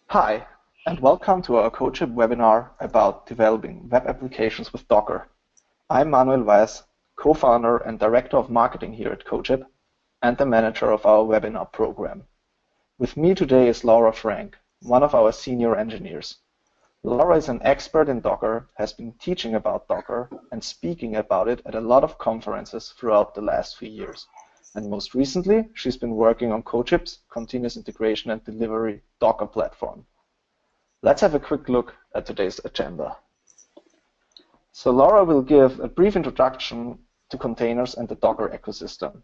Hi, and welcome to our Codeship webinar about developing web applications with Docker. I'm Manuel Weiss, co-founder and director of marketing here at Codeship, and the manager of our webinar program. With me today is Laura Frank, one of our senior engineers. Laura is an expert in Docker, has been teaching about Docker and speaking about it at a lot of conferences throughout the last few years. And most recently, she's been working on Codeship's continuous integration and delivery Docker platform. Let's have a quick look at today's agenda. So Laura will give a brief introduction to containers and the Docker ecosystem.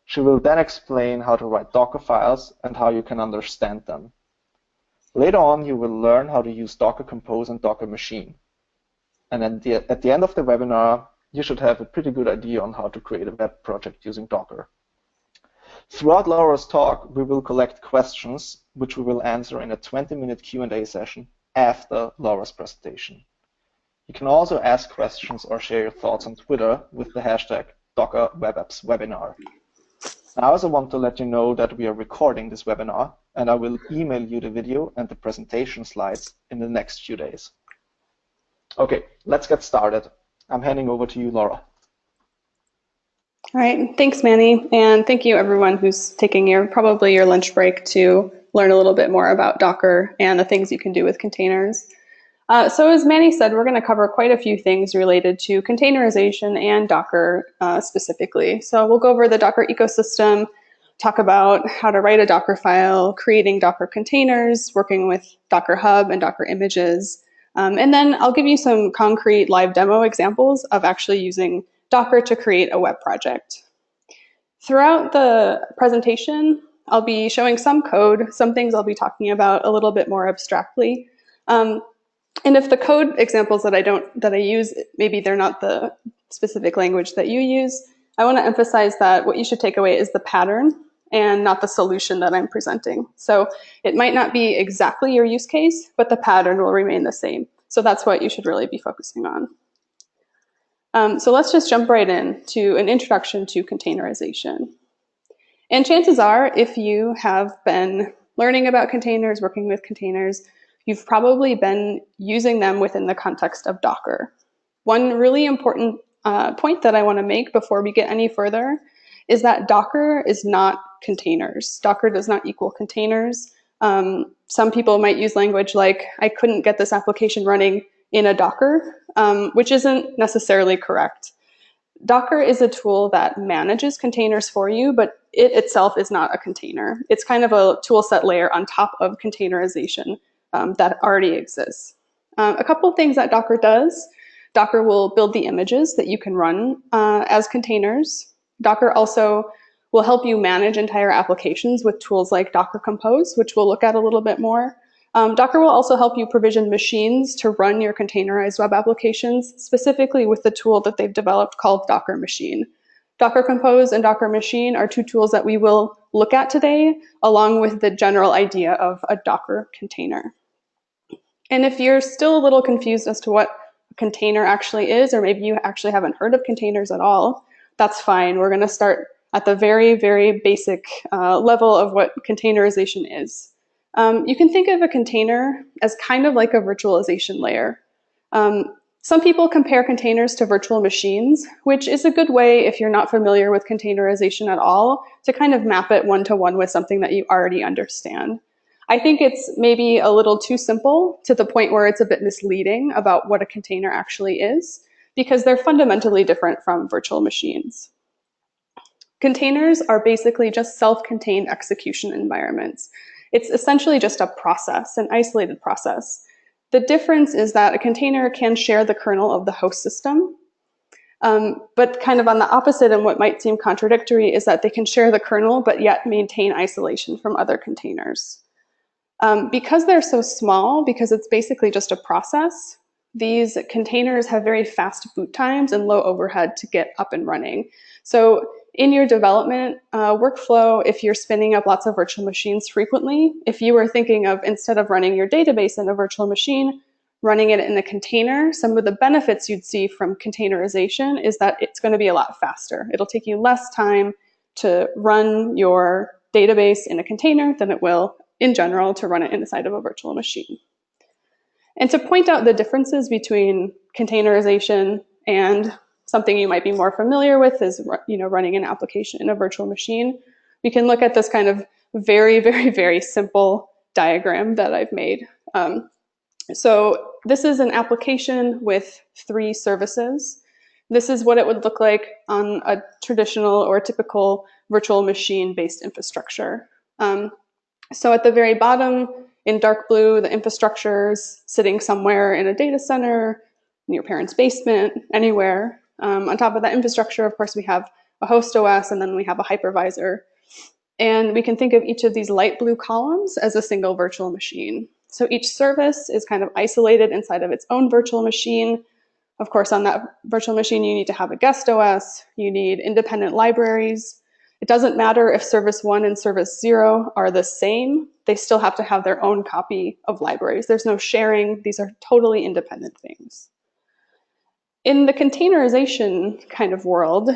She will then explain how to write Docker files and how you can understand them. Later on, you will learn how to use Docker Compose and Docker Machine. And at the end of the webinar, you should have a pretty good idea on how to create a web project using Docker. Throughout Laura's talk, we will collect questions, which we will answer in a 20-minute Q&A session after Laura's presentation. You can also ask questions or share your thoughts on Twitter with the hashtag DockerWebAppsWebinar. I also want to let you know that we are recording this webinar, and I will email you the video and the presentation slides in the next few days. Okay, let's get started. I'm handing over to you, Laura. All right, thanks, Manny, and thank you everyone who's taking probably your lunch break to learn a little bit more about Docker and the things you can do with containers. So as Manny said, we're going to cover quite a few things related to containerization and Docker specifically. So we'll go over the Docker ecosystem, talk about how to write a Dockerfile, creating Docker containers, working with Docker Hub and Docker images, and then I'll give you some concrete live demo examples of actually using Docker to create a web project. Throughout the presentation, I'll be showing some code, some things I'll be talking about a little bit more abstractly. And if the code examples that I use, maybe they're not the specific language that you use, I want to emphasize that what you should take away is the pattern and not the solution that I'm presenting. So it might not be exactly your use case, but the pattern will remain the same. So that's what you should really be focusing on. So let's just jump right in to an introduction to containerization. And chances are, if you have been learning about containers, working with containers, you've probably been using them within the context of Docker. One really important point that I want to make before we get any further is that Docker is not containers. Docker does not equal containers. Some people might use language like, I couldn't get this application running in a Docker, which isn't necessarily correct. Docker is a tool that manages containers for you, but it itself is not a container. It's kind of a tool set layer on top of containerization that already exists. A couple of things that Docker does. Docker will build the images that you can run as containers. Docker also will help you manage entire applications with tools like Docker Compose, which we'll look at a little bit more. Docker will also help you provision machines to run your containerized web applications, specifically with the tool that they've developed called Docker Machine. Docker Compose and Docker Machine are two tools that we will look at today, along with the general idea of a Docker container. And if you're still a little confused as to what a container actually is, or maybe you actually haven't heard of containers at all, that's fine. We're going to start at the very, very basic level of what containerization is. You can think of a container as kind of like a virtualization layer. Some people compare containers to virtual machines, which is a good way, if you're not familiar with containerization at all, to kind of map it one-to-one with something that you already understand. I think it's maybe a little too simple to the point where it's a bit misleading about what a container actually is, because they're fundamentally different from virtual machines. Containers are basically just self-contained execution environments. It's essentially just a process, an isolated process. The difference is that a container can share the kernel of the host system, but kind of on the opposite and what might seem contradictory is that they can share the kernel but yet maintain isolation from other containers. Because they're so small, because it's basically just a process, these containers have very fast boot times and low overhead to get up and running. So in your development workflow, if you're spinning up lots of virtual machines frequently, if you were thinking of, instead of running your database in a virtual machine, running it in a container, some of the benefits you'd see from containerization is that it's going to be a lot faster. It'll take you less time to run your database in a container than it will in general to run it inside of a virtual machine. And to point out the differences between containerization and something you might be more familiar with is, running an application in a virtual machine, we can look at this kind of very, very, very simple diagram that I've made. So this is an application with 3 services. This is what it would look like on a traditional or typical virtual machine-based infrastructure. So at the very bottom, in dark blue, the infrastructure is sitting somewhere in a data center, in your parents' basement, anywhere. On top of that infrastructure, of course, we have a host OS, and then we have a hypervisor. And we can think of each of these light blue columns as a single virtual machine. So each service is kind of isolated inside of its own virtual machine. Of course, on that virtual machine, you need to have a guest OS. You need independent libraries. It doesn't matter if service 1 and service 0 are the same. They still have to have their own copy of libraries. There's no sharing. These are totally independent things. In the containerization kind of world,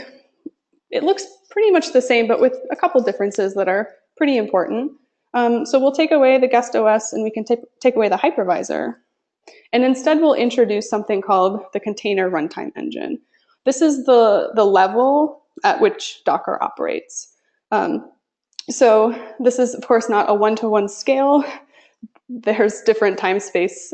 it looks pretty much the same, but with a couple differences that are pretty important. So we'll take away the guest OS and we can take away the hypervisor. And instead we'll introduce something called the container runtime engine. This is the level at which Docker operates. So this is, of course, not a one-to-one scale. There's different time-space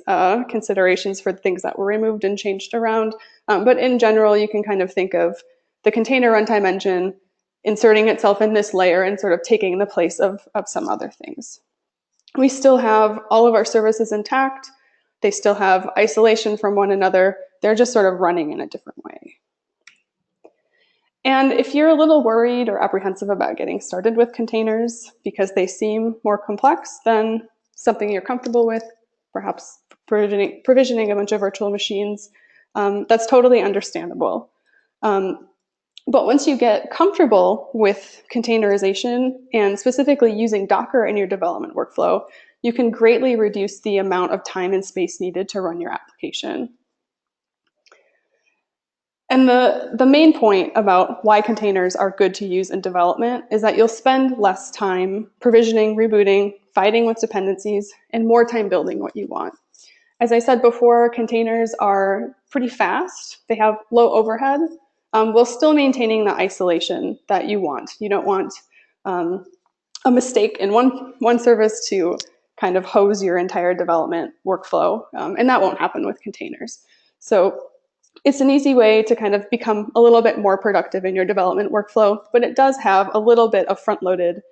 considerations for things that were removed and changed around. But in general, you can kind of think of the container runtime engine inserting itself in this layer and sort of taking the place of some other things. We still have all of our services intact. They still have isolation from one another. They're just sort of running in a different way. And if you're a little worried or apprehensive about getting started with containers because they seem more complex than something you're comfortable with, perhaps provisioning a bunch of virtual machines, that's totally understandable. But once you get comfortable with containerization and specifically using Docker in your development workflow, you can greatly reduce the amount of time and space needed to run your application. And the main point about why containers are good to use in development is that you'll spend less time provisioning, rebooting, fighting with dependencies, and more time building what you want. As I said before, containers are pretty fast. They have low overhead, while still maintaining the isolation that you want. You don't want a mistake in one service to kind of hose your entire development workflow, and that won't happen with containers. So it's an easy way to kind of become a little bit more productive in your development workflow, but it does have a little bit of front-loaded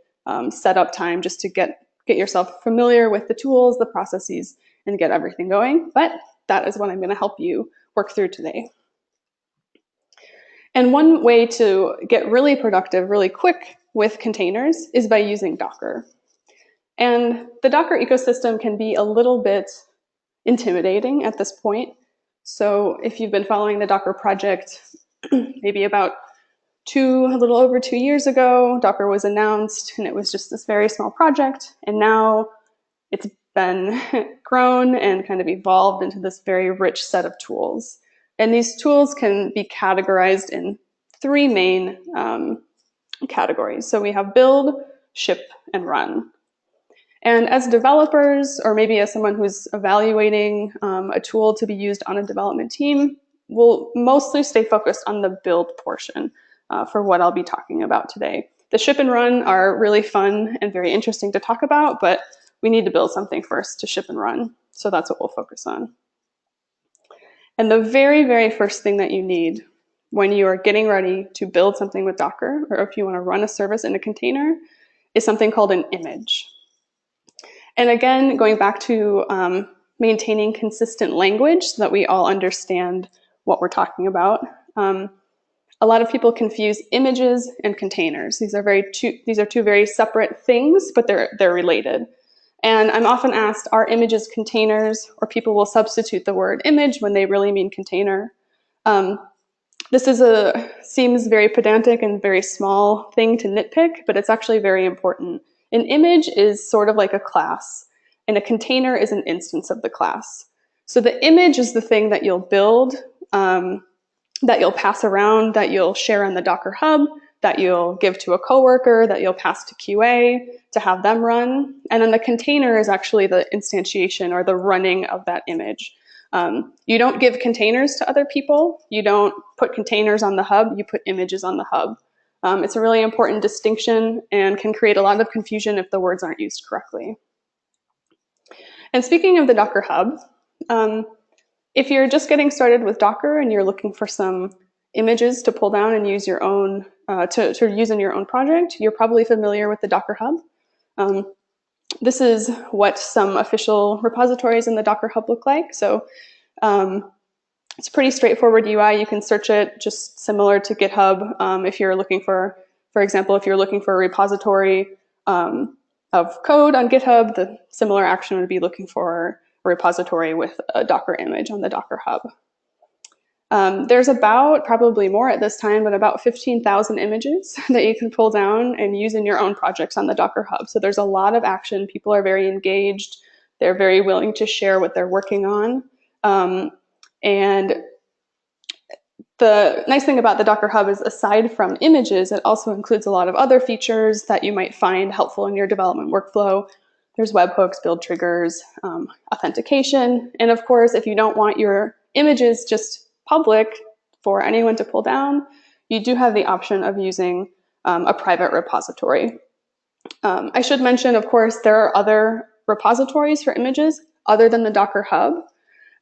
setup time just to get yourself familiar with the tools, the processes, and get everything going. But that is what I'm going to help you work through today. And one way to get really productive really quick with containers is by using Docker. And the Docker ecosystem can be a little bit intimidating at this point. So if you've been following the Docker project, maybe about a little over 2 years ago, Docker was announced and it was just this very small project. And now it's been grown and kind of evolved into this very rich set of tools. And these tools can be categorized in 3 main categories. So we have build, ship, and run. And as developers, or maybe as someone who's evaluating a tool to be used on a development team, we'll mostly stay focused on the build portion for what I'll be talking about today. The ship and run are really fun and very interesting to talk about, but we need to build something first to ship and run. So that's what we'll focus on. And the very, very first thing that you need when you are getting ready to build something with Docker, or if you want to run a service in a container, is something called an image. And again, going back to maintaining consistent language so that we all understand what we're talking about. A lot of people confuse images and containers. These are two very separate things, but they're related. And I'm often asked, are images containers? Or people will substitute the word image when they really mean container. This seems very pedantic and very small thing to nitpick, but it's actually very important. An image is sort of like a class, and a container is an instance of the class. So the image is the thing that you'll build, that you'll pass around, that you'll share on the Docker Hub, that you'll give to a coworker, that you'll pass to QA to have them run. And then the container is actually the instantiation or the running of that image. You don't give containers to other people. You don't put containers on the hub. You put images on the hub. It's a really important distinction and can create a lot of confusion if the words aren't used correctly. And speaking of the Docker Hub, if you're just getting started with Docker and you're looking for some images to pull down and use your own to use in your own project, you're probably familiar with the Docker Hub. This is what some official repositories in the Docker Hub look like. So it's a pretty straightforward UI. You can search it just similar to GitHub. If you're looking for example, if you're looking for a repository of code on GitHub, the similar action would be looking for a repository with a Docker image on the Docker Hub. There's about, probably more at this time, but about 15,000 images that you can pull down and use in your own projects on the Docker Hub. So there's a lot of action. People are very engaged. They're very willing to share what they're working on. And the nice thing about the Docker Hub is, aside from images, it also includes a lot of other features that you might find helpful in your development workflow. There's webhooks, build triggers, authentication. And of course, if you don't want your images just public for anyone to pull down, you do have the option of using a private repository. I should mention, of course, there are other repositories for images other than the Docker Hub.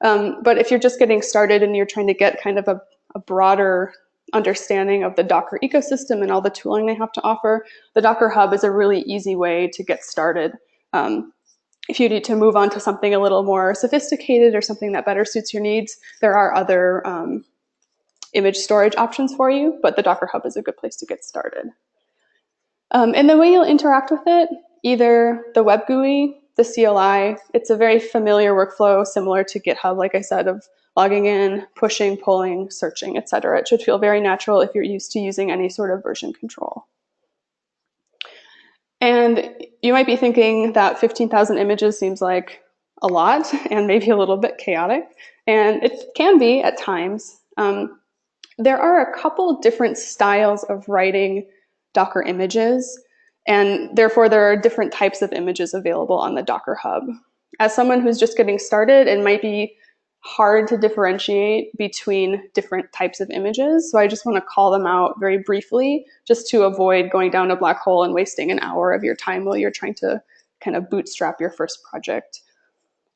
But if you're just getting started and you're trying to get kind of a broader understanding of the Docker ecosystem and all the tooling they have to offer, the Docker Hub is a really easy way to get started. If you need to move on to something a little more sophisticated or something that better suits your needs, there are other image storage options for you, but the Docker Hub is a good place to get started. And the way you'll interact with it, either the web GUI, the CLI, it's a very familiar workflow similar to GitHub, like I said, of logging in, pushing, pulling, searching, etc. It should feel very natural if you're used to using any sort of version control. And you might be thinking that 15,000 images seems like a lot and maybe a little bit chaotic, and it can be at times. There are a couple different styles of writing Docker images, and therefore there are different types of images available on the Docker Hub. As someone who's just getting started, it might be hard to differentiate between different types of images, so I just want to call them out very briefly just to avoid going down a black hole and wasting an hour of your time while you're trying to kind of bootstrap your first project.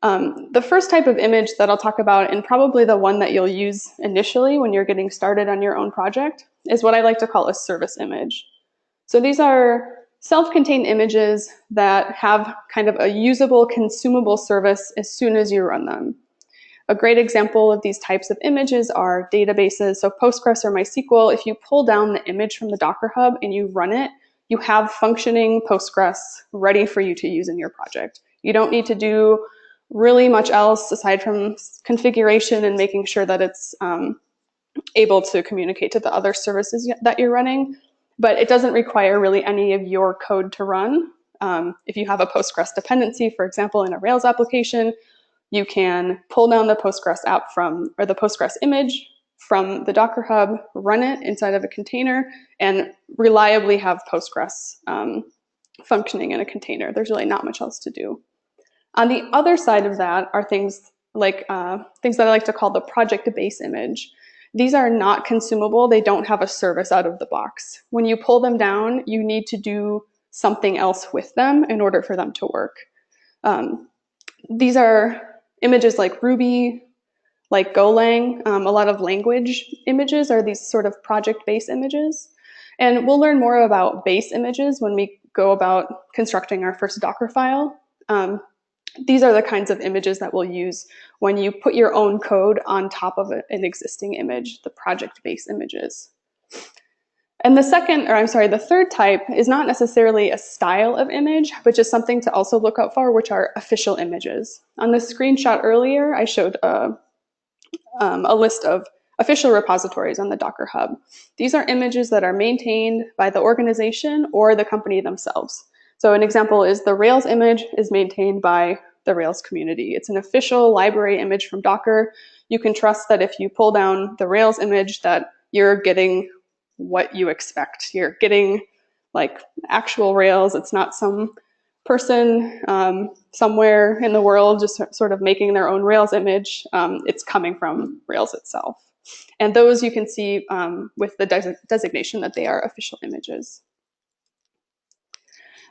The first type of image that I'll talk about, and probably the one that you'll use initially when you're getting started on your own project, is what I like to call a service image. So these are self-contained images that have kind of a usable, consumable service as soon as you run them. A great example of these types of images are databases. So Postgres or MySQL, if you pull down the image from the Docker Hub and you run it, you have functioning Postgres ready for you to use in your project. You don't need to do really much else aside from configuration and making sure that it's able to communicate to the other services that you're running. But it doesn't require really any of your code to run. If you have a Postgres dependency, for example, in a Rails application, you can pull down the Postgres app or the Postgres image from the Docker Hub, run it inside of a container, and reliably have Postgres functioning in a container. There's really not much else to do. On the other side of that are things like things that I like to call the project base image. These are not consumable. They don't have a service out of the box. When you pull them down, you need to do something else with them in order for them to work. These are images like Ruby, like Golang. A lot of language images are these sort of project base images. And we'll learn more about base images when we go about constructing our first Dockerfile. These are the kinds of images that we'll use when you put your own code on top of an existing image, the project base images. And the third type is not necessarily a style of image, but just something to also look out for, which are official images. On the screenshot earlier, I showed a list of official repositories on the Docker Hub. These are images that are maintained by the organization or the company themselves. So an example is the Rails image is maintained by the Rails community. It's an official library image from Docker. You can trust that if you pull down the Rails image that you're getting what you expect. You're getting like actual Rails. It's not some person somewhere in the world just sort of making their own Rails image. It's coming from Rails itself. And those you can see with the designation that they are official images.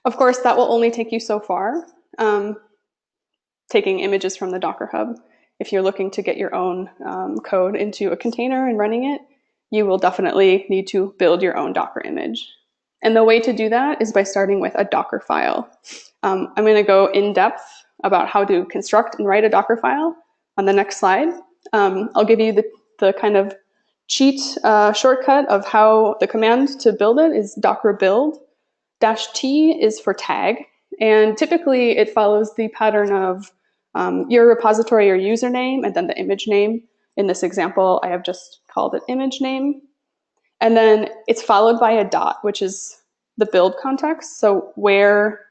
Of course, that will only take you so far, taking images from the Docker Hub. If you're looking to get your own code into a container and running it, you will definitely need to build your own Docker image. And the way to do that is by starting with a Dockerfile. I'm going to go in depth about how to construct and write a Dockerfile on the next slide. I'll give you the kind of cheat shortcut of how the command to build it is docker build. -t is for tag, and typically it follows the pattern of your repository or username and then the image name. In this example, I have just called it image name. And then it's followed by a dot, which is the build context. So where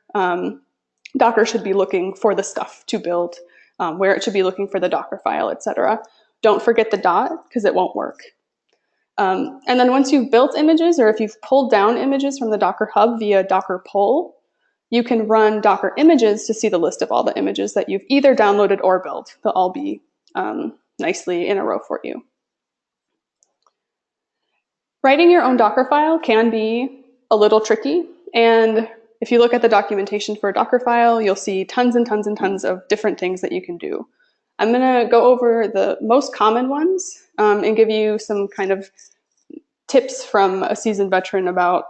Docker should be looking for the stuff to build, where it should be looking for the Docker file, etc. Don't forget the dot because it won't work. And then once you've built images, or if you've pulled down images from the Docker Hub via Docker pull, you can run Docker images to see the list of all the images that you've either downloaded or built. They'll all be nicely in a row for you. Writing your own Dockerfile can be a little tricky, and if you look at the documentation for a Dockerfile, you'll see tons and tons and tons of different things that you can do. I'm going to go over the most common ones and give you some kind of tips from a seasoned veteran about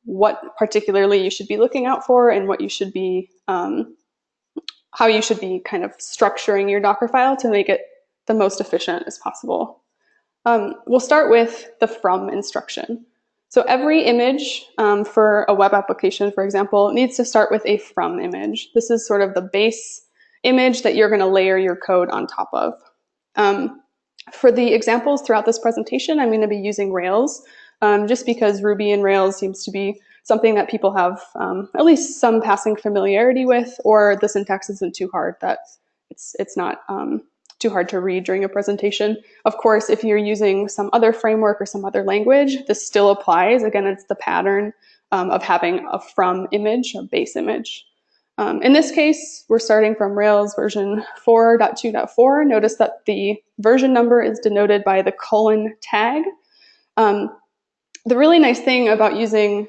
what particularly you should be looking out for and what you should be, how you should be kind of structuring your Dockerfile to make it the most efficient as possible. We'll start with the from instruction. So every image for a web application, for example, needs to start with a from image. This is sort of the base image that you're going to layer your code on top of. For the examples throughout this presentation, I'm going to be using Rails, just because Ruby and Rails seems to be something that people have at least some passing familiarity with, or the syntax isn't too hard, that it's not too hard to read during a presentation. Of course, if you're using some other framework or some other language, this still applies. Again, it's the pattern of having a from image, a base image. In this case, we're starting from Rails version 4.2.4. Notice that the version number is denoted by the colon tag. The really nice thing about using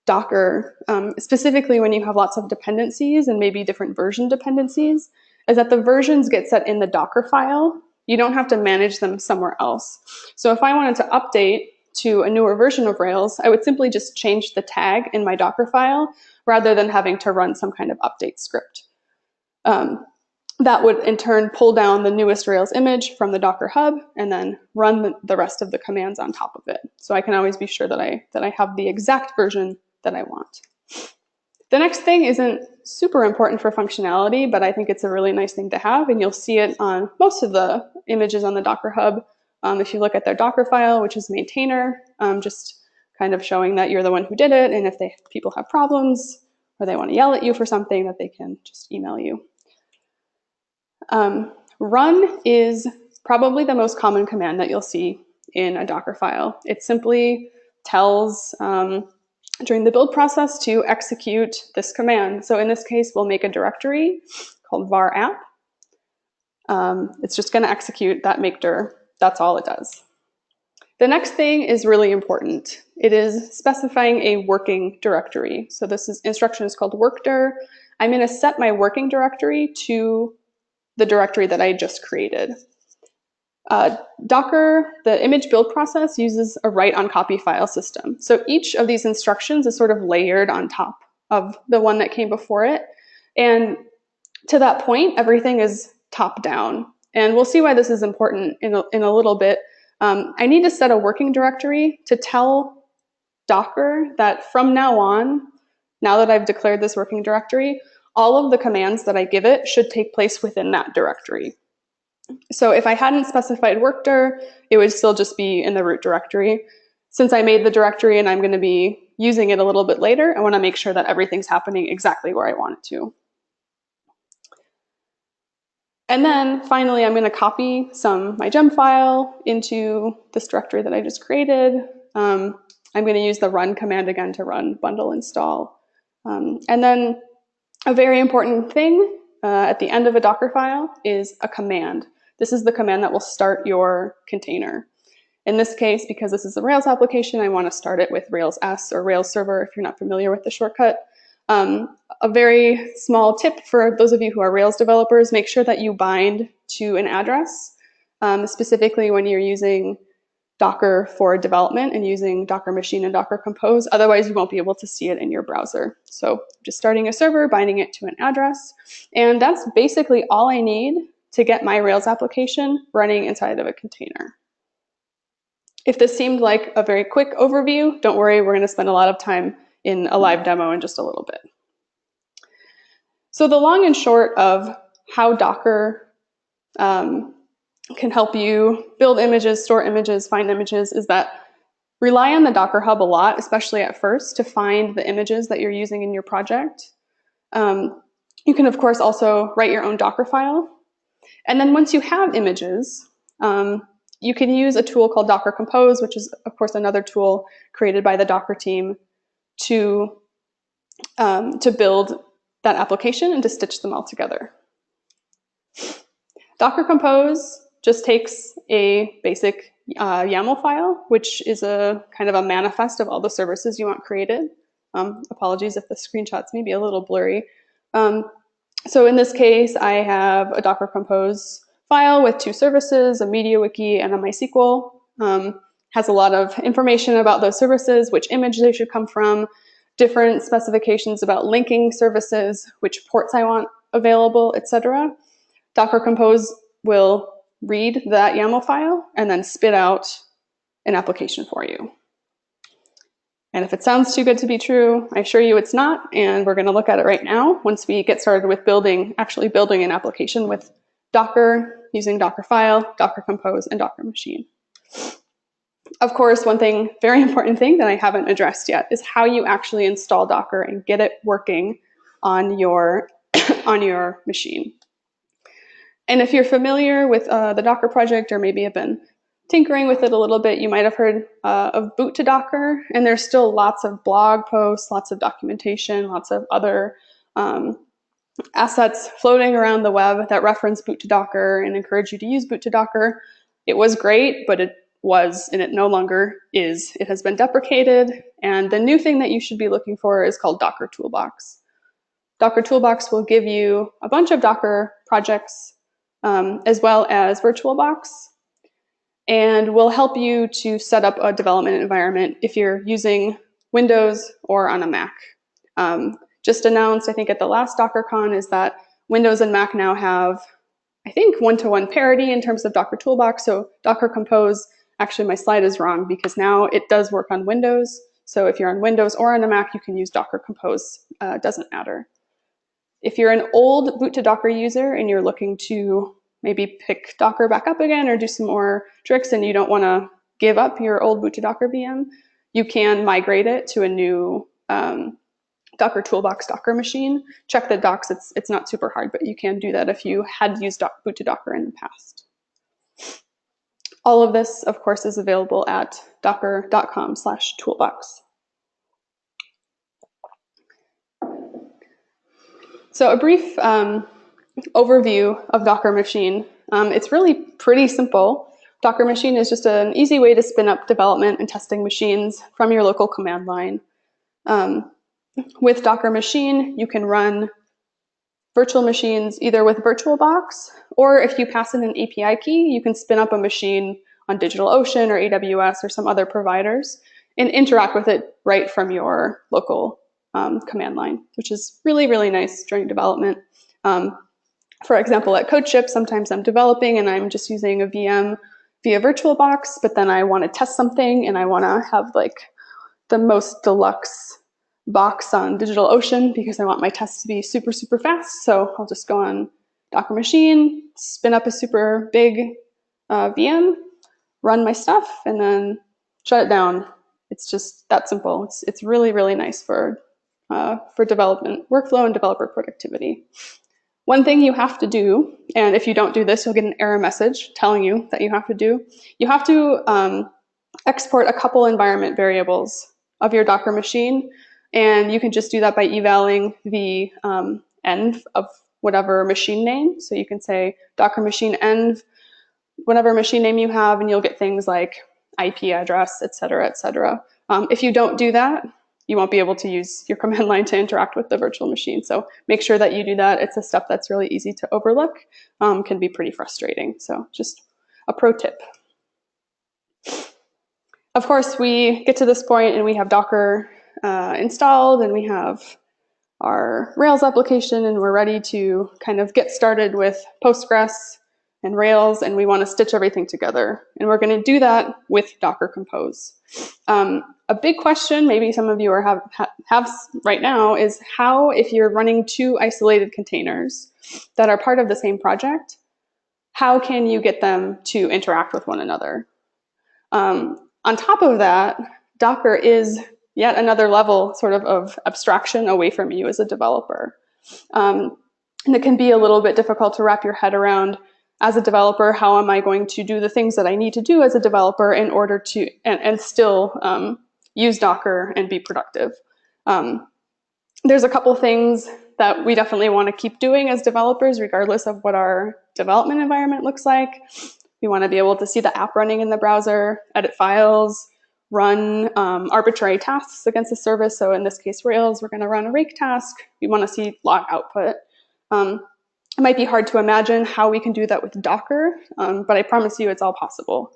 Docker, specifically when you have lots of dependencies and maybe different version dependencies, is that the versions get set in the Dockerfile. You don't have to manage them somewhere else. So if I wanted to update to a newer version of Rails, I would simply just change the tag in my Dockerfile rather than having to run some kind of update script. That would in turn pull down the newest Rails image from the Docker Hub and then run the rest of the commands on top of it. So I can always be sure that I have the exact version that I want. The next thing isn't super important for functionality, but I think it's a really nice thing to have, and you'll see it on most of the images on the Docker Hub. If you look at their Dockerfile, which is maintainer, just kind of showing that you're the one who did it, and if people have problems or they want to yell at you for something, that they can just email you. Run is probably the most common command that you'll see in a Dockerfile. It simply tells during the build process to execute this command. So in this case, we'll make a directory called var app. It's just going to execute that make dir. That's all it does. The next thing is really important. It is specifying a working directory. So instruction is called workdir. I'm going to set my working directory to the directory that I just created. Docker, the image build process, uses a write on copy file system. So each of these instructions is sort of layered on top of the one that came before it. And to that point, everything is top down. And we'll see why this is important in a little bit. I need to set a working directory to tell Docker that from now on, now that I've declared this working directory, all of the commands that I give it should take place within that directory. So if I hadn't specified workdir, it would still just be in the root directory. Since I made the directory and I'm going to be using it a little bit later, I want to make sure that everything's happening exactly where I want it to. And then finally, I'm going to copy my gem file into this directory that I just created. I'm going to use the run command again to run bundle install. And then a very important thing at the end of a Dockerfile is a command. This is the command that will start your container. In this case, because this is a Rails application, I want to start it with Rails S or Rails server if you're not familiar with the shortcut. A very small tip for those of you who are Rails developers, make sure that you bind to an address, specifically when you're using Docker for development and using Docker Machine and Docker Compose. Otherwise, you won't be able to see it in your browser. So just starting a server, binding it to an address. And that's basically all I need to get my Rails application running inside of a container. If this seemed like a very quick overview, don't worry, we're going to spend a lot of time in a live demo in just a little bit. So the long and short of how Docker can help you build images, store images, find images is that rely on the Docker Hub a lot, especially at first, to find the images that you're using in your project. You can, of course, also write your own Dockerfile. And then once you have images, you can use a tool called docker-compose, which is, of course, another tool created by the Docker team to build that application and to stitch them all together. Docker-compose just takes a basic YAML file, which is a kind of a manifest of all the services you want created. Apologies if the screenshots may be a little blurry. So in this case, I have a Docker-compose file with 2 services, a MediaWiki and a MySQL. Has a lot of information about those services, which image they should come from, different specifications about linking services, which ports I want available, etc. Docker-compose will read that YAML file and then spit out an application for you. And if it sounds too good to be true, I assure you it's not, and we're going to look at it right now once we get started with actually building an application with Docker, using Dockerfile, Docker-compose, and Docker Machine. Of course, one thing, very important thing that I haven't addressed yet is how you actually install Docker and get it working on your, on your machine. And if you're familiar with the Docker project, or maybe have been tinkering with it a little bit, you might have heard of boot to Docker, and there's still lots of blog posts, lots of documentation, lots of other assets floating around the web that reference boot to Docker and encourage you to use boot to Docker. It was great, but it was, and it no longer is. It has been deprecated, and the new thing that you should be looking for is called Docker Toolbox. Docker Toolbox will give you a bunch of Docker projects as well as VirtualBox, and will help you to set up a development environment if you're using Windows or on a Mac. Just announced, I think at the last DockerCon, is that Windows and Mac now have, I think, one-to-one parity in terms of Docker Toolbox. So Docker Compose, actually my slide is wrong because now it does work on Windows. So if you're on Windows or on a Mac, you can use Docker Compose, doesn't matter. If you're an old boot to Docker user and you're looking to maybe pick Docker back up again or do some more tricks and you don't want to give up your old boot to Docker VM, you can migrate it to a new Docker Toolbox Docker machine. Check the docs, it's not super hard, but you can do that if you had used boot to Docker in the past. All of this, of course, is available at docker.com/toolbox. So a brief overview of Docker Machine. It's really pretty simple. Docker Machine is just an easy way to spin up development and testing machines from your local command line. With Docker Machine, you can run virtual machines either with VirtualBox, or if you pass in an API key, you can spin up a machine on DigitalOcean or AWS or some other providers and interact with it right from your local command line, which is really, really nice during development. For example, at Codeship, sometimes I'm developing and I'm just using a VM via VirtualBox, but then I want to test something and I want to have like the most deluxe box on DigitalOcean because I want my tests to be super, super fast. So I'll just go on Docker Machine, spin up a super big VM, run my stuff, and then shut it down. It's just that simple. It's really, really nice for development workflow and developer productivity. One thing you have to do, and if you don't do this, you'll get an error message telling you that you have to export a couple environment variables of your Docker machine, and you can just do that by evaling the env of whatever machine name. So you can say Docker machine env, whatever machine name you have, and you'll get things like IP address, et cetera, et cetera. If you don't do that, you won't be able to use your command line to interact with the virtual machine. So make sure that you do that. It's a step that's really easy to overlook, can be pretty frustrating. So just a pro tip. Of course, we get to this point and we have Docker installed and we have our Rails application and we're ready to kind of get started with Postgres and Rails, and we want to stitch everything together. And we're going to do that with Docker Compose. A big question, maybe some of you have right now, is how, if you're running two isolated containers that are part of the same project, how can you get them to interact with one another? On top of that, Docker is yet another level sort of abstraction away from you as a developer. And it can be a little bit difficult to wrap your head around. As a developer, how am I going to do the things that I need to do as a developer in order to, and still use Docker and be productive? There's a couple things that we definitely want to keep doing as developers, regardless of what our development environment looks like. We want to be able to see the app running in the browser, edit files, run arbitrary tasks against a service. So in this case, Rails, we're going to run a rake task. We want to see log output. It might be hard to imagine how we can do that with Docker, but I promise you it's all possible.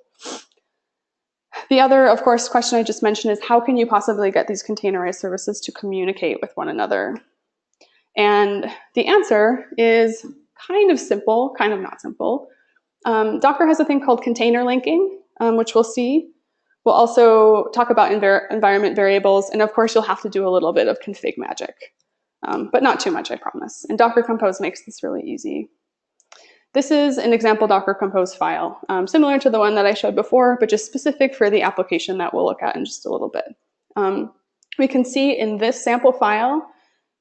The other, of course, question I just mentioned is how can you possibly get these containerized services to communicate with one another? And the answer is kind of simple, kind of not simple. Docker has a thing called container linking, which we'll see. We'll also talk about environment variables, and of course you'll have to do a little bit of config magic. But not too much, I promise. And Docker Compose makes this really easy. This is an example Docker Compose file, similar to the one that I showed before, but just specific for the application that we'll look at in just a little bit. We can see in this sample file,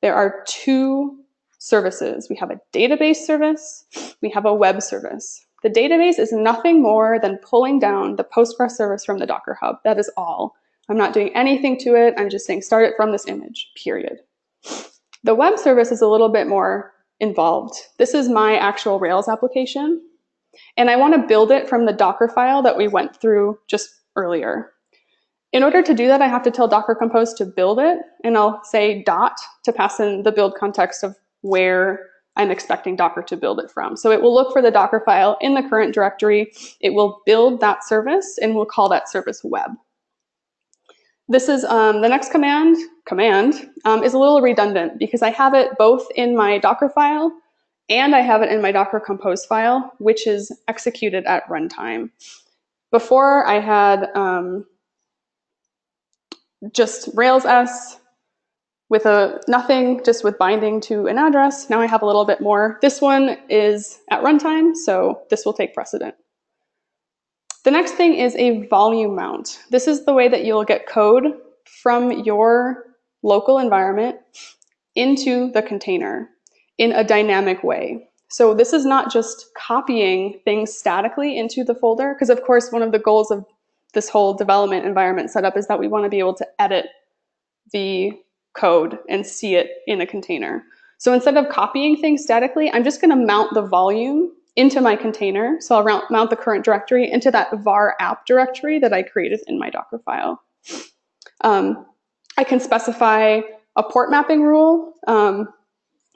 there are two services. We have a database service, we have a web service. The database is nothing more than pulling down the Postgres service from the Docker Hub. That is all. I'm not doing anything to it. I'm just saying start it from this image, period. The web service is a little bit more involved. This is my actual Rails application, and I want to build it from the Dockerfile that we went through just earlier. In order to do that, I have to tell Docker Compose to build it, and I'll say dot to pass in the build context of where I'm expecting Docker to build it from. So it will look for the Dockerfile in the current directory, it will build that service, and we'll call that service web. This is the next command is a little redundant because I have it both in my Dockerfile and I have it in my Docker Compose file, which is executed at runtime. Before I had just Rails S with nothing, just with binding to an address. Now I have a little bit more. This one is at runtime, so this will take precedent. The next thing is a volume mount. This is the way that you'll get code from your local environment into the container in a dynamic way. So this is not just copying things statically into the folder, because of course one of the goals of this whole development environment setup is that we want to be able to edit the code and see it in a container. So instead of copying things statically, I'm just going to mount the volume into my container. So I'll mount the current directory into that var app directory that I created in my Dockerfile. I can specify a port mapping rule.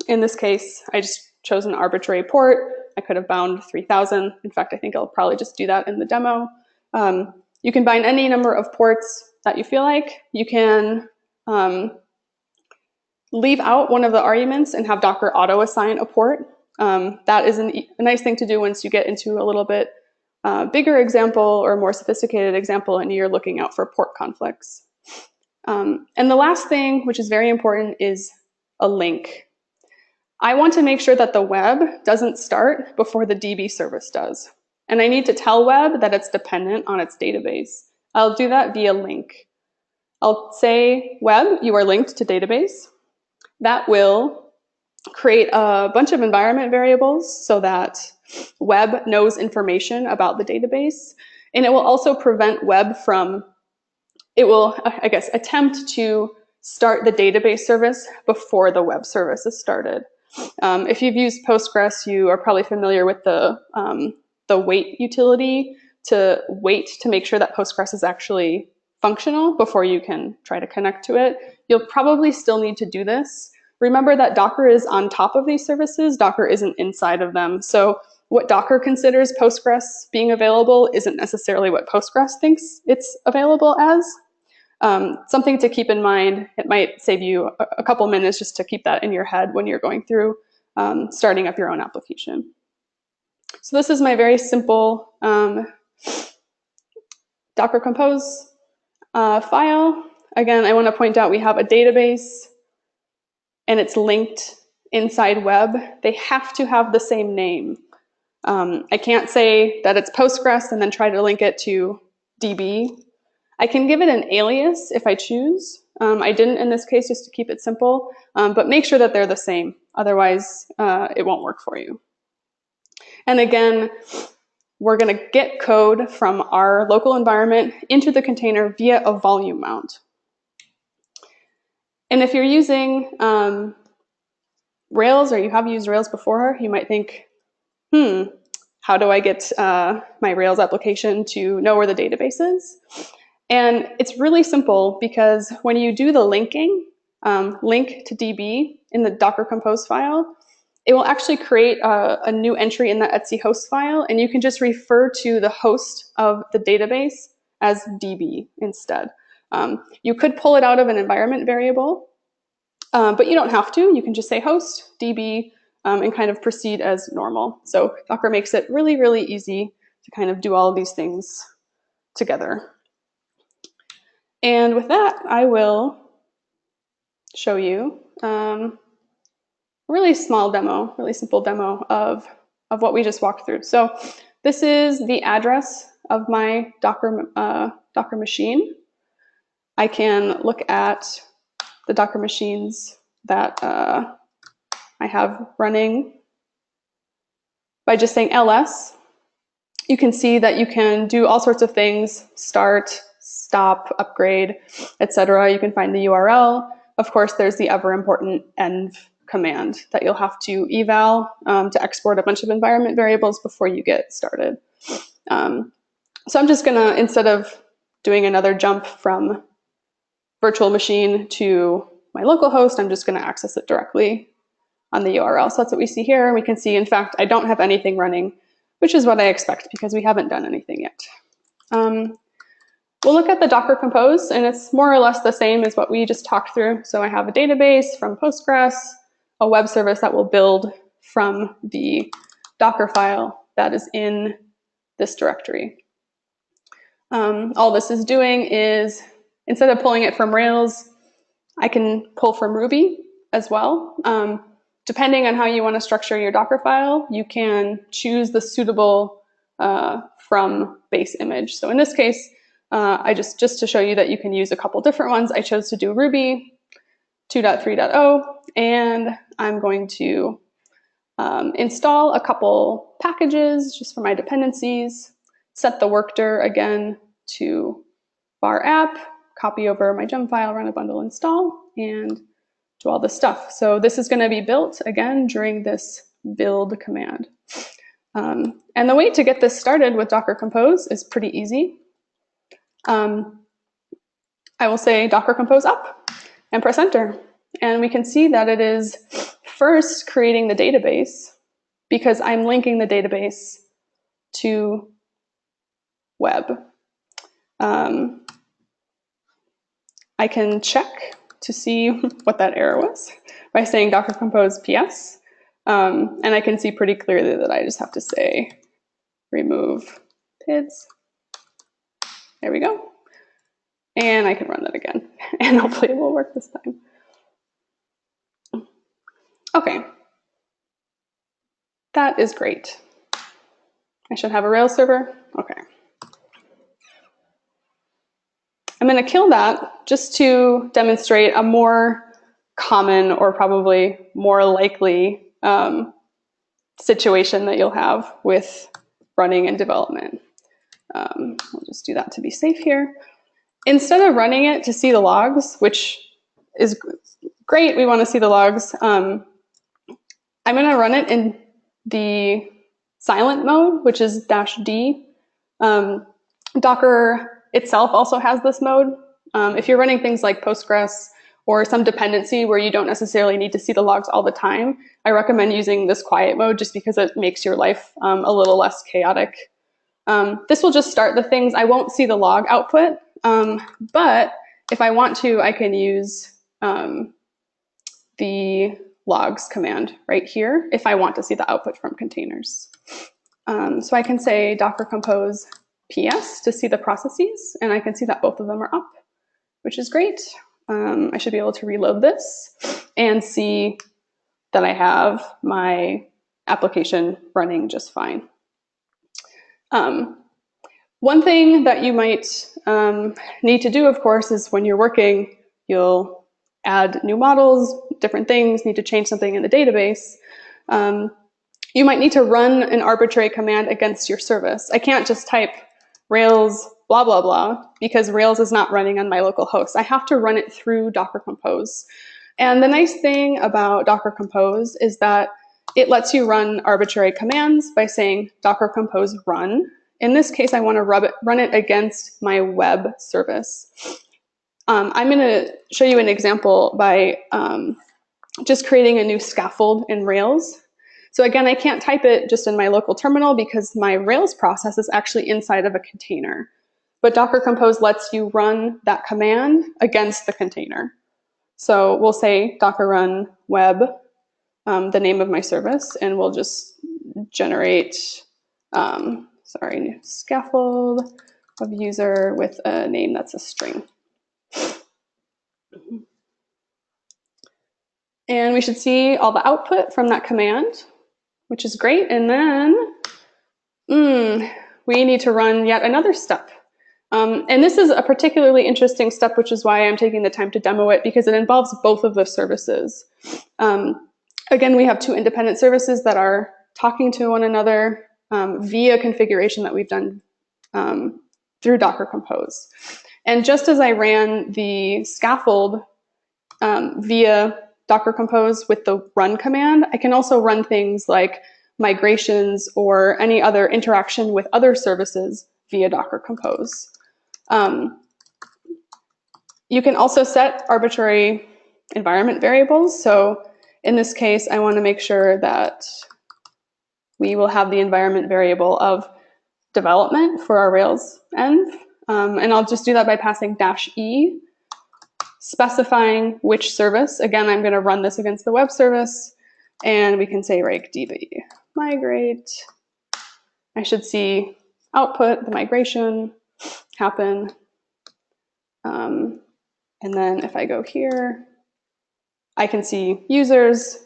In this case, I just chose an arbitrary port. I could have bound 3000. In fact, I think I'll probably just do that in the demo. You can bind any number of ports that you feel like. You can leave out one of the arguments and have Docker auto-assign a port. That is a nice thing to do once you get into a little bit bigger example or more sophisticated example and you're looking out for port conflicts. And the last thing, which is very important, is a link. I want to make sure that the web doesn't start before the DB service does. And I need to tell web that it's dependent on its database. I'll do that via link. I'll say, web, you are linked to database. That will create a bunch of environment variables so that web knows information about the database. And it will also prevent web from, it will, I guess, attempt to start the database service before the web service is started. If you've used Postgres, you are probably familiar with the wait utility to wait to make sure that Postgres is actually functional before you can try to connect to it. You'll probably still need to do this. Remember that Docker is on top of these services. Docker isn't inside of them. So what Docker considers Postgres being available isn't necessarily what Postgres thinks it's available as. Something to keep in mind. It might save you a couple minutes just to keep that in your head when you're going through starting up your own application. So this is my very simple Docker Compose file. Again, I want to point out we have a database and it's linked inside web. They have to have the same name. I can't say that it's Postgres and then try to link it to DB. I can give it an alias if I choose. I didn't in this case just to keep it simple, but make sure that they're the same. Otherwise, it won't work for you. And again, we're going to get code from our local environment into the container via a volume mount. And if you're using Rails or you have used Rails before, you might think, how do I get my Rails application to know where the database is? And it's really simple because when you do the linking, link to DB in the Docker Compose file, it will actually create a new entry in the etc host file, and you can just refer to the host of the database as DB instead. You could pull it out of an environment variable, but you don't have to. You can just say host DB and kind of proceed as normal. So Docker makes it really, really easy to kind of do all of these things together. And with that, I will show you a really small demo, really simple demo of what we just walked through. So this is the address of my Docker machine. I can look at the Docker machines that I have running by just saying ls. You can see that you can do all sorts of things, start, stop, upgrade, etc. You can find the URL. Of course, there's the ever important env command that you'll have to eval to export a bunch of environment variables before you get started. So I'm just gonna, instead of doing another jump from virtual machine to my local host, I'm just gonna access it directly on the URL. So that's what we see here. We can see, in fact, I don't have anything running, which is what I expect because we haven't done anything yet. We'll look at the Docker Compose, and it's more or less the same as what we just talked through. So I have a database from Postgres, a web service that will build from the Dockerfile that is in this directory. All this is doing is, instead of pulling it from Rails, I can pull from Ruby as well. Depending on how you want to structure your Dockerfile, you can choose the suitable from base image. So in this case, I just to show you that you can use a couple different ones, I chose to do Ruby 2.3.0, and I'm going to install a couple packages just for my dependencies, set the workdir again to var app, copy over my gem file, run a bundle install, and do all this stuff. So this is going to be built again during this build command. And the way to get this started with Docker Compose is pretty easy. I will say Docker Compose up and press enter. And we can see that it is first creating the database because I'm linking the database to web. I can check to see what that error was by saying Docker Compose PS. And I can see pretty clearly that I just have to say remove PIDs. There we go. And I can run that again. And hopefully it will work this time. Okay. That is great. I should have a Rails server. Okay. I'm going to kill that just to demonstrate a more common or probably more likely situation that you'll have with running and development. We'll just do that to be safe here. Instead of running it to see the logs, which is great, we want to see the logs, I'm going to run it in the silent mode, which is -D. Docker itself also has this mode. If you're running things like Postgres or some dependency where you don't necessarily need to see the logs all the time, I recommend using this quiet mode just because it makes your life a little less chaotic. This will just start the things. I won't see the log output, but if I want to, I can use the logs command right here if I want to see the output from containers. So I can say docker-compose PS to see the processes, and I can see that both of them are up, which is great. I should be able to reload this and see that I have my application running just fine. One thing that you might need to do, of course, is when you're working, you'll add new models, different things, need to change something in the database. You might need to run an arbitrary command against your service. I can't just type Rails blah, blah, blah, because Rails is not running on my local host. I have to run it through Docker Compose. And the nice thing about Docker Compose is that it lets you run arbitrary commands by saying Docker Compose run. In this case, I want to run it against my web service. I'm going to show you an example by just creating a new scaffold in Rails. So again, I can't type it just in my local terminal because my Rails process is actually inside of a container. But Docker Compose lets you run that command against the container. So we'll say docker run web, the name of my service, and we'll just generate, new scaffold of user with a name that's a string. And we should see all the output from that command, which is great. And then we need to run yet another step. And this is a particularly interesting step, which is why I'm taking the time to demo it, because it involves both of the services. Again, we have two independent services that are talking to one another via configuration that we've done through Docker Compose. And just as I ran the scaffold via Docker Compose with the run command, I can also run things like migrations or any other interaction with other services via Docker Compose. You can also set arbitrary environment variables. So in this case, I want to make sure that we will have the environment variable of development for our Rails env. And I'll just do that by passing -E, specifying which service. Again, I'm going to run this against the web service, and we can say rake db migrate. I should see output, the migration happen. And then if I go here, I can see users.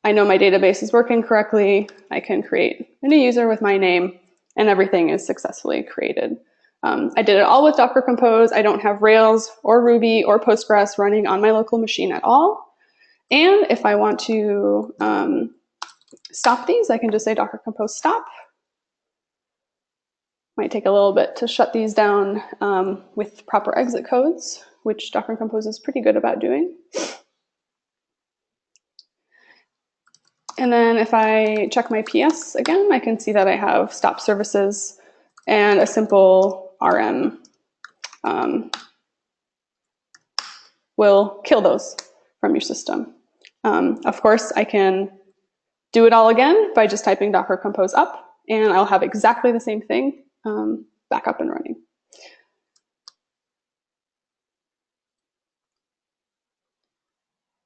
I know my database is working correctly. I can create a new user with my name, and everything is successfully created. I did it all with Docker Compose. I don't have Rails or Ruby or Postgres running on my local machine at all. And if I want to stop these, I can just say Docker Compose stop. Might take a little bit to shut these down with proper exit codes, which Docker Compose is pretty good about doing. And then if I check my PS again, I can see that I have stop services and a simple RM will kill those from your system. Of course, I can do it all again by just typing Docker Compose up, and I'll have exactly the same thing back up and running.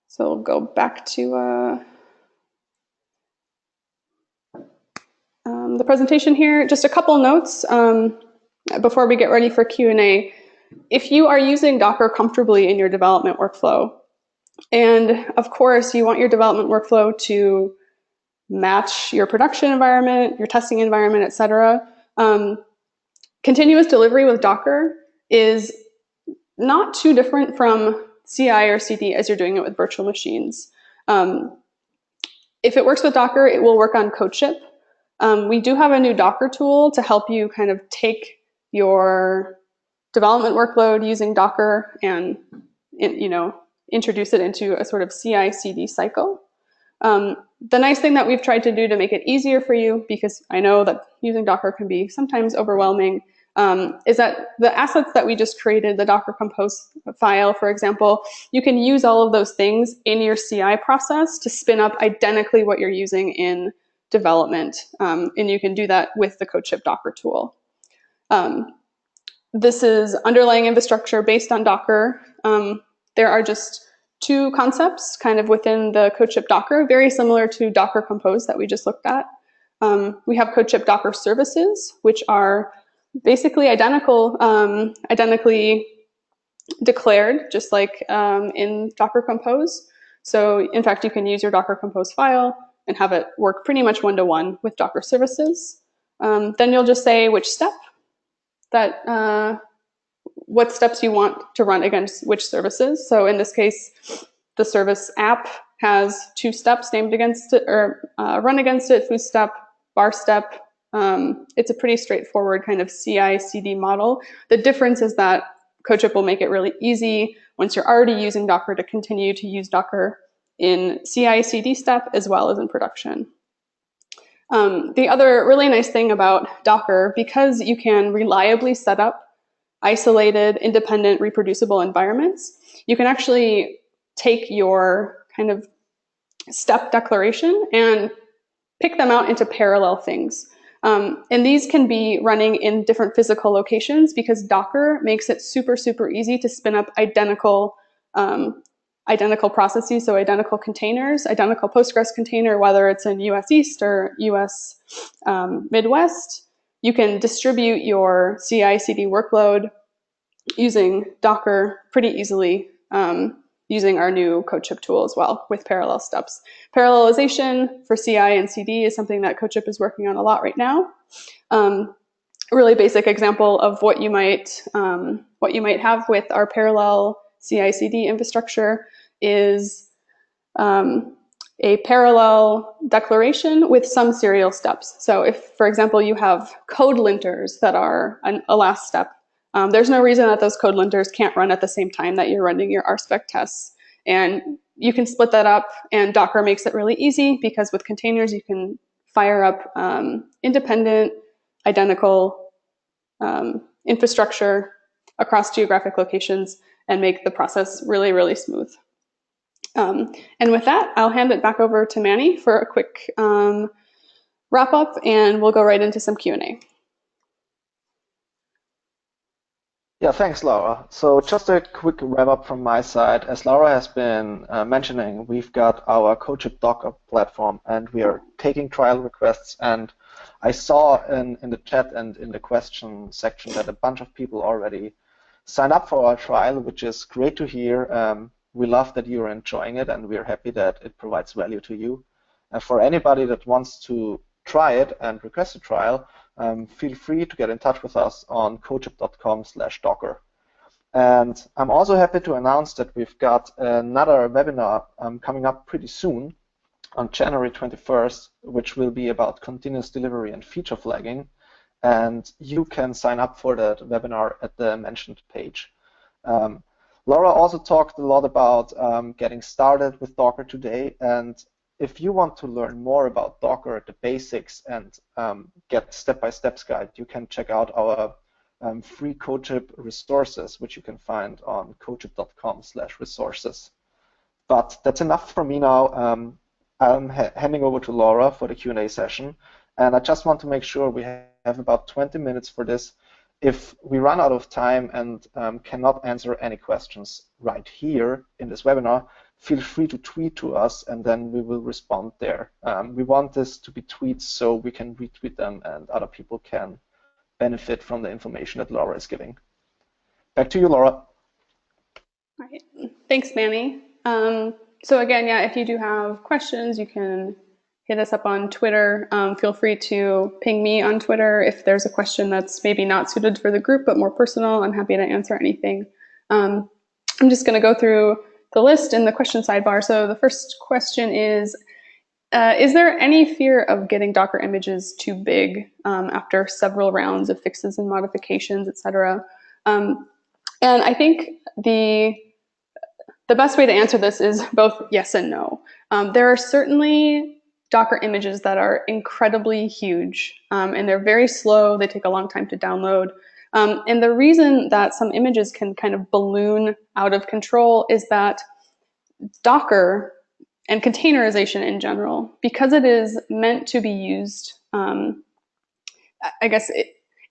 So we'll go back to the presentation here. Just a couple notes before we get ready for Q&A. If you are using Docker comfortably in your development workflow, and of course you want your development workflow to match your production environment, your testing environment, etc., continuous delivery with Docker is not too different from CI or CD as you're doing it with virtual machines. If it works with Docker, it will work on Codeship. We do have a new Docker tool to help you kind of take your development workload using Docker and introduce it into a sort of CI/CD cycle. The nice thing that we've tried to do to make it easier for you, because I know that using Docker can be sometimes overwhelming, is that the assets that we just created, the Docker Compose file, for example, you can use all of those things in your CI process to spin up identically what you're using in development. And you can do that with the Codeship Docker tool. This is underlying infrastructure based on Docker. There are just two concepts kind of within the Codeship Docker, very similar to Docker Compose that we just looked at. We have Codeship Docker services, which are basically identically declared, just like in Docker Compose. So in fact, you can use your Docker Compose file and have it work pretty much one-to-one with Docker services. Then you'll just say which step what steps you want to run against which services. So in this case, the service app has 2 steps named against it, or run against it, foo step, bar step. It's a pretty straightforward kind of CI/CD model. The difference is that Codeship will make it really easy once you're already using Docker to continue to use Docker in CI/CD step as well as in production. The other really nice thing about Docker, because you can reliably set up isolated, independent, reproducible environments, you can actually take your kind of step declaration and pick them out into parallel things. And these can be running in different physical locations because Docker makes it super, super easy to spin up identical processes, so identical containers, identical Postgres container, whether it's in US East or US Midwest. You can distribute your CI/CD workload using Docker pretty easily, using our new Codeship tool as well with parallel steps. Parallelization for CI and CD is something that Codeship is working on a lot right now. A really basic example of what you might have with our parallel CI/CD infrastructure is a parallel declaration with some serial steps. So if, for example, you have code linters that are a last step, there's no reason that those code linters can't run at the same time that you're running your RSpec tests. And you can split that up, and Docker makes it really easy because with containers, you can fire up independent, identical infrastructure across geographic locations and make the process really, really smooth. And with that, I'll hand it back over to Manny for a quick wrap up, and we'll go right into some Q&A. Yeah, thanks, Laura. So just a quick wrap up from my side. As Laura has been mentioning, we've got our Codeship Docker platform, and we are taking trial requests. And I saw in the chat and in the question section that a bunch of people already signed up for our trial, which is great to hear. We love that you're enjoying it, and we're happy that it provides value to you. And for anybody that wants to try it and request a trial, feel free to get in touch with us on codeship.com/docker. And I'm also happy to announce that we've got another webinar coming up pretty soon on January 21st, which will be about continuous delivery and feature flagging. And you can sign up for that webinar at the mentioned page. Laura also talked a lot about getting started with Docker today, and if you want to learn more about Docker, the basics, and get step-by-step guide, you can check out our free Codeship resources, which you can find on codeship.com/resources. But that's enough for me now. I'm handing over to Laura for the Q&A session, and I just want to make sure we have about 20 minutes for this. If we run out of time and cannot answer any questions right here in this webinar, feel free to tweet to us, and then we will respond there. We want this to be tweets so we can retweet them and other people can benefit from the information that Laura is giving. Back to you, Laura. All right. Thanks, Manny. So again, yeah, if you do have questions, you can hit us up on Twitter. Feel free to ping me on Twitter if there's a question that's maybe not suited for the group but more personal. I'm happy to answer anything. I'm just going to go through the list in the question sidebar. So the first question is, Is there any fear of getting Docker images too big after several rounds of fixes and modifications, etc.? And I think the best way to answer this is both yes and no. There are certainly Docker images that are incredibly huge, and they're very slow. They take a long time to download. And the reason that some images can kind of balloon out of control is that Docker and containerization in general, because it is meant to be used, I guess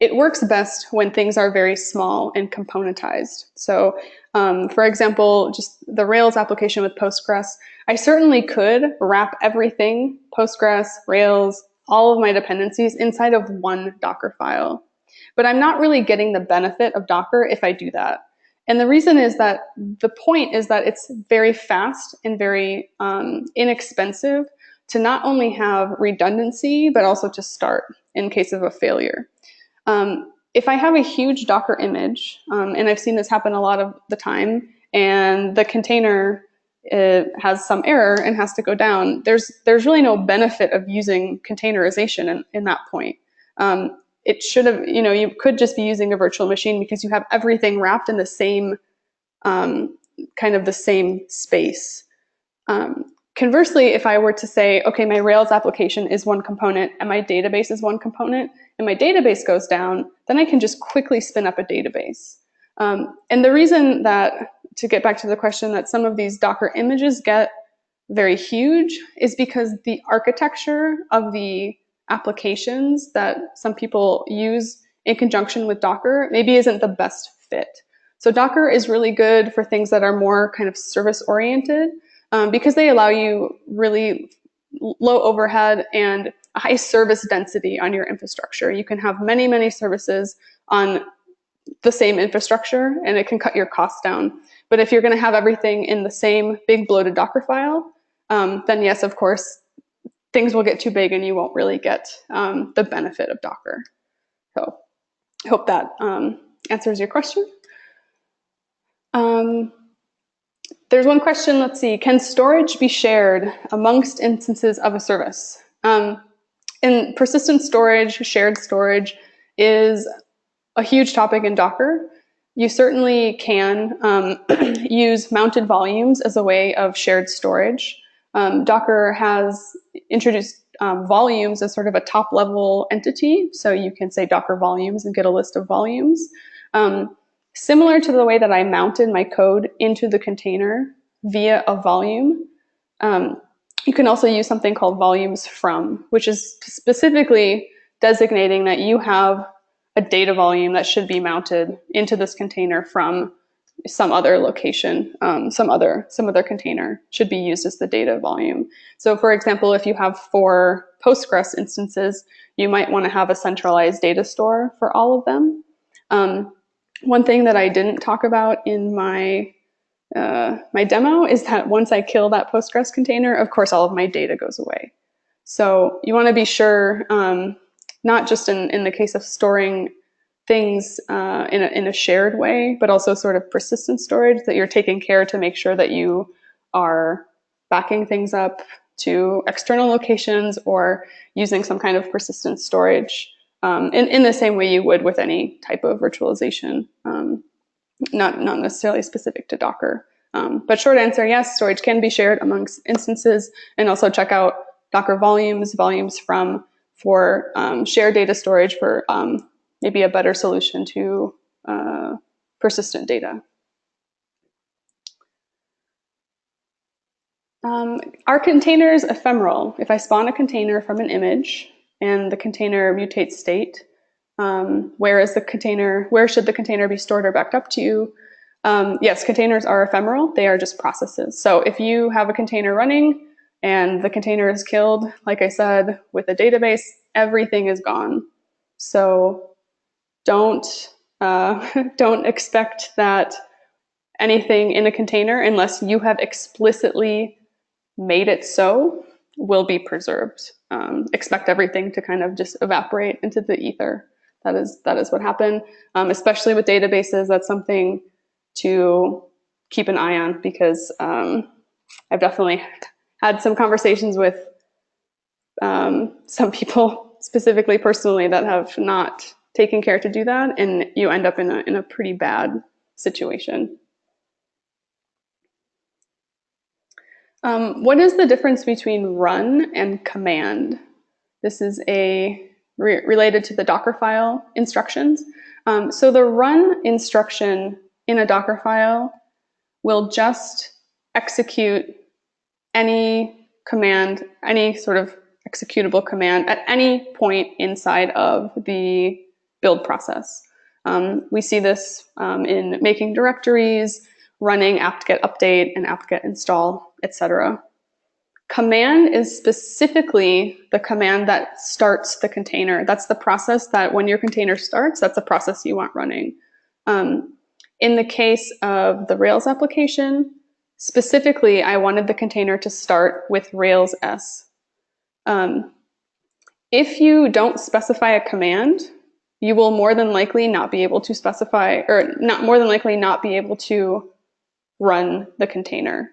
it works best when things are very small and componentized. So for example, just the Rails application with Postgres, I certainly could wrap everything, Postgres, Rails, all of my dependencies inside of one Docker file. But I'm not really getting the benefit of Docker if I do that. And the reason is that the point is that it's very fast and very inexpensive to not only have redundancy, but also to start in case of a failure. If I have a huge Docker image, and I've seen this happen a lot of the time, and the container has some error and has to go down, there's really no benefit of using containerization in that point. It should have, you could just be using a virtual machine because you have everything wrapped in the same, kind of the same space. Conversely, if I were to say, okay, my Rails application is one component and my database is one component, and my database goes down, then I can just quickly spin up a database. And the reason that, to get back to the question, that some of these Docker images get very huge is because the architecture of the applications that some people use in conjunction with Docker maybe isn't the best fit. So Docker is really good for things that are more kind of service oriented, because they allow you really low overhead and a high service density on your infrastructure. You can have many, many services on the same infrastructure and it can cut your costs down. But if you're going to have everything in the same big bloated Docker file, then yes, of course, things will get too big and you won't really get the benefit of Docker. So I hope that answers your question. There's one question, let's see, can storage be shared amongst instances of a service? In persistent storage, shared storage is a huge topic in Docker. You certainly can use mounted volumes as a way of shared storage. Docker has introduced volumes as sort of a top level entity. So you can say Docker volumes and get a list of volumes. Similar to the way that I mounted my code into the container via a volume, you can also use something called volumes from, which is specifically designating that you have a data volume that should be mounted into this container from some other location, some other container should be used as the data volume. So for example, if you have 4 Postgres instances, you might want to have a centralized data store for all of them. One thing that I didn't talk about in my my demo is that once I kill that Postgres container, of course, all of my data goes away. So you want to be sure, not just in the case of storing things in a shared way, but also sort of persistent storage, that you're taking care to make sure that you are backing things up to external locations or using some kind of persistent storage in the same way you would with any type of virtualization, not necessarily specific to Docker. But short answer, yes, storage can be shared amongst instances, and also check out Docker volumes from for shared data storage for maybe a better solution to persistent data. Are containers ephemeral? If I spawn a container from an image and the container mutates state, where should the container be stored or backed up to? Yes, containers are ephemeral. They are just processes. So if you have a container running and the container is killed, like I said, with a database, everything is gone. So don't expect that anything in a container, unless you have explicitly made it so, will be preserved. Expect everything to kind of just evaporate into the ether. That is what happened. Especially with databases, that's something to keep an eye on, because I've definitely had some conversations with some people, specifically personally, that have not taken care to do that, and you end up in a pretty bad situation. What is the difference between run and command? This is related to the Dockerfile instructions. So the run instruction in a Dockerfile will just execute any command, any sort of executable command at any point inside of the build process. We see this in making directories, running apt-get update and apt-get install, etc. Command is specifically the command that starts the container. That's the process that when your container starts, that's the process you want running. In the case of the Rails application, specifically, I wanted the container to start with Rails S. If you don't specify a command, you will more than likely not be able to specify, or more than likely not be able to run the container.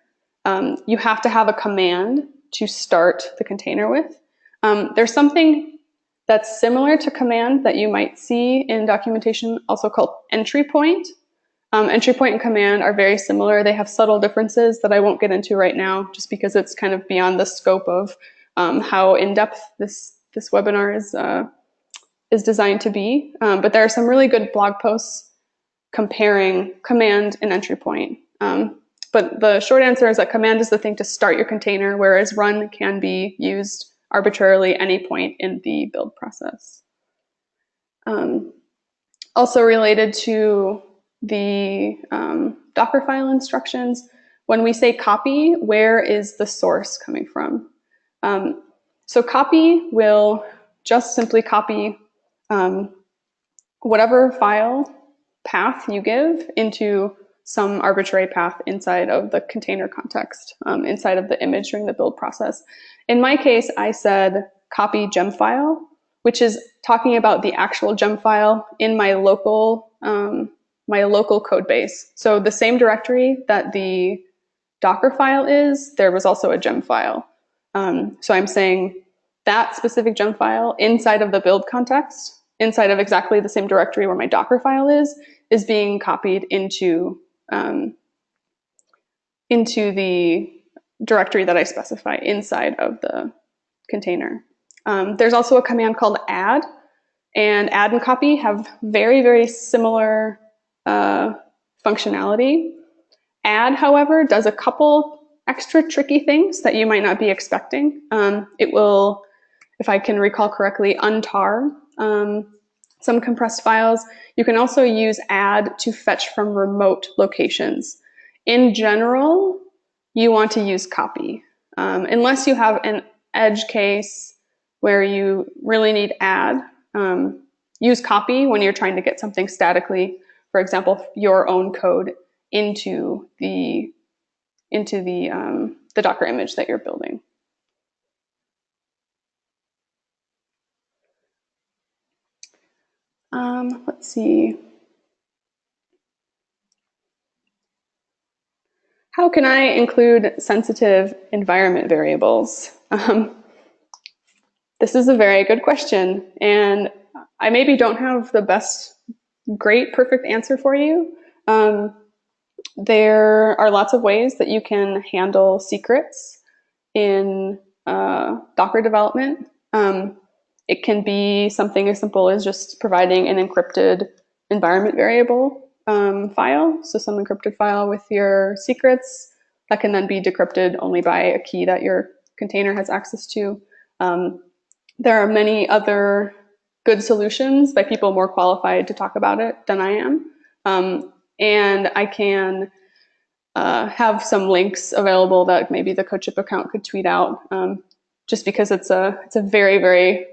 You have to have a command to start the container with. There's something that's similar to command that you might see in documentation, also called entry point. Entry point and command are very similar. They have subtle differences that I won't get into right now, just because it's kind of beyond the scope of how in-depth this webinar is designed to be. But there are some really good blog posts comparing command and entry point. But the short answer is that command is the thing to start your container, whereas run can be used arbitrarily any point in the build process. Also related to the Dockerfile instructions, when we say copy, where is the source coming from? So copy will just simply copy whatever file path you give into some arbitrary path inside of the container context, inside of the image during the build process. In my case, I said copy gem file, which is talking about the actual gem file in my local code base. So the same directory that the Docker file is, there was also a gem file. So I'm saying that specific gem file inside of the build context, inside of exactly the same directory where my Docker file is being copied into the directory that I specify inside of the container. There's also a command called add, and add and copy have very, very similar functionality. Add, however, does a couple extra tricky things that you might not be expecting. It will, if I can recall correctly, untar some compressed files. You can also use add to fetch from remote locations. In general, you want to use copy. Unless you have an edge case where you really need add, use copy when you're trying to get something statically, for example, your own code into the Docker image that you're building. Let's see. How can I include sensitive environment variables? This is a very good question, and I maybe don't have the best, great, perfect answer for you. There are lots of ways that you can handle secrets in Docker development. It can be something as simple as just providing an encrypted environment variable file, so some encrypted file with your secrets that can then be decrypted only by a key that your container has access to. There are many other good solutions by people more qualified to talk about it than I am. And I can have some links available that maybe the Codeship account could tweet out, just because it's a very, very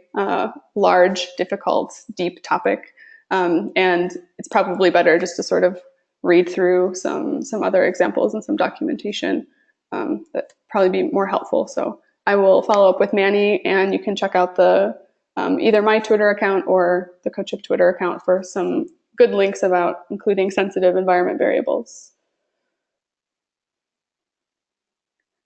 large, difficult, deep topic. And it's probably better just to sort of read through some other examples and some documentation that probably be more helpful. So I will follow up with Manny, and you can check out the either my Twitter account or the Codeship Twitter account for some good links about including sensitive environment variables.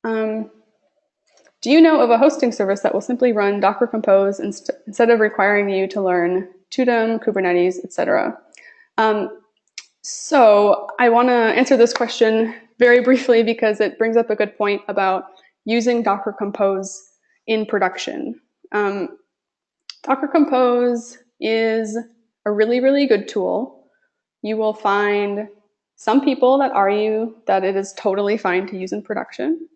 Do do you know of a hosting service that will simply run Docker Compose instead of requiring you to learn Tudum, Kubernetes, etc.? So I want to answer this question very briefly because it brings up a good point about using Docker Compose in production. Docker Compose is a really, really good tool. You will find some people that argue that it is totally fine to use in production.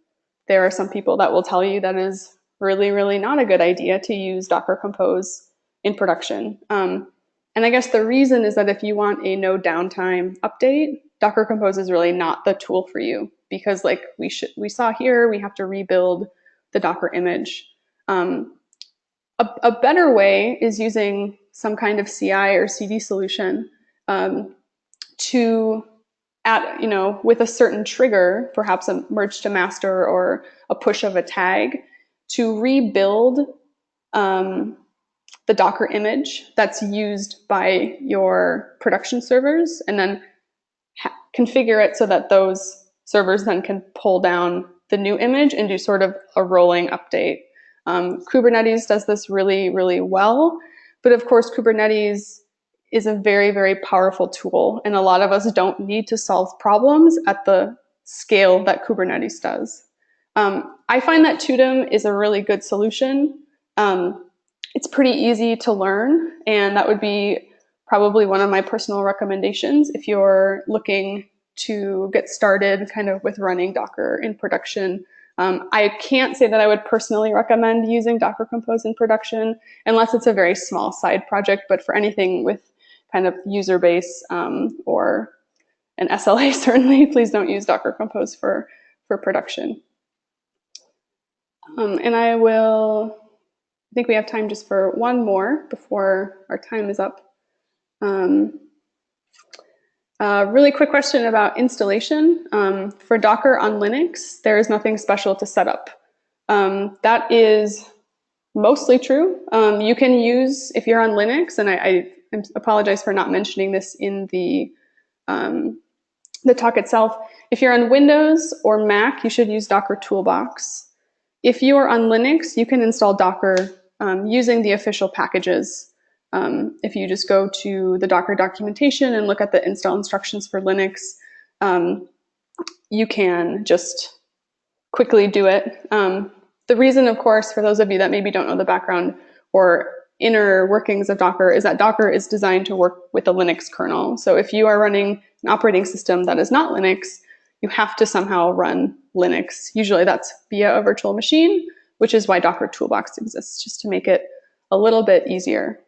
There are some people that will tell you that it is really, really not a good idea to use Docker Compose in production. And I guess the reason is that if you want a no downtime update, Docker Compose is really not the tool for you because like we saw here, we have to rebuild the Docker image. A better way is using some kind of CI or CD solution to add, with a certain trigger, perhaps a merge to master or a push of a tag, to rebuild the Docker image that's used by your production servers, and then configure it so that those servers then can pull down the new image and do sort of a rolling update. Kubernetes does this really, really well, but of course Kubernetes is a very, very powerful tool, and a lot of us don't need to solve problems at the scale that Kubernetes does. I find that Tudum is a really good solution. It's pretty easy to learn, and that would be probably one of my personal recommendations if you're looking to get started kind of with running Docker in production. I can't say that I would personally recommend using Docker Compose in production unless it's a very small side project, but for anything with kind of user base or an SLA, certainly, please don't use Docker Compose for production. And I think we have time just for one more before our time is up. Really quick question about installation. For Docker on Linux, there is nothing special to set up. That is mostly true. You can use, if you're on Linux, and I apologize for not mentioning this in the talk itself. If you're on Windows or Mac, you should use Docker Toolbox. If you are on Linux, you can install Docker using the official packages. If you just go to the Docker documentation and look at the install instructions for Linux, you can just quickly do it. The reason, of course, for those of you that maybe don't know the background or inner workings of Docker is that Docker is designed to work with the Linux kernel. So if you are running an operating system that is not Linux, you have to somehow run Linux. Usually that's via a virtual machine, which is why Docker Toolbox exists, just to make it a little bit easier.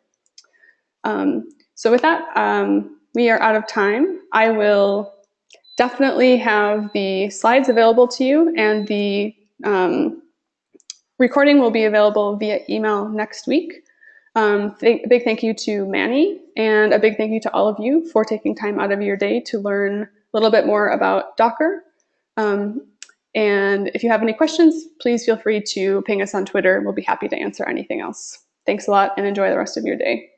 So with that, we are out of time. I will definitely have the slides available to you, and the recording will be available via email next week. Big thank you to Manny, and a big thank you to all of you for taking time out of your day to learn a little bit more about Docker. And if you have any questions, please feel free to ping us on Twitter. We'll be happy to answer anything else. Thanks a lot, and enjoy the rest of your day.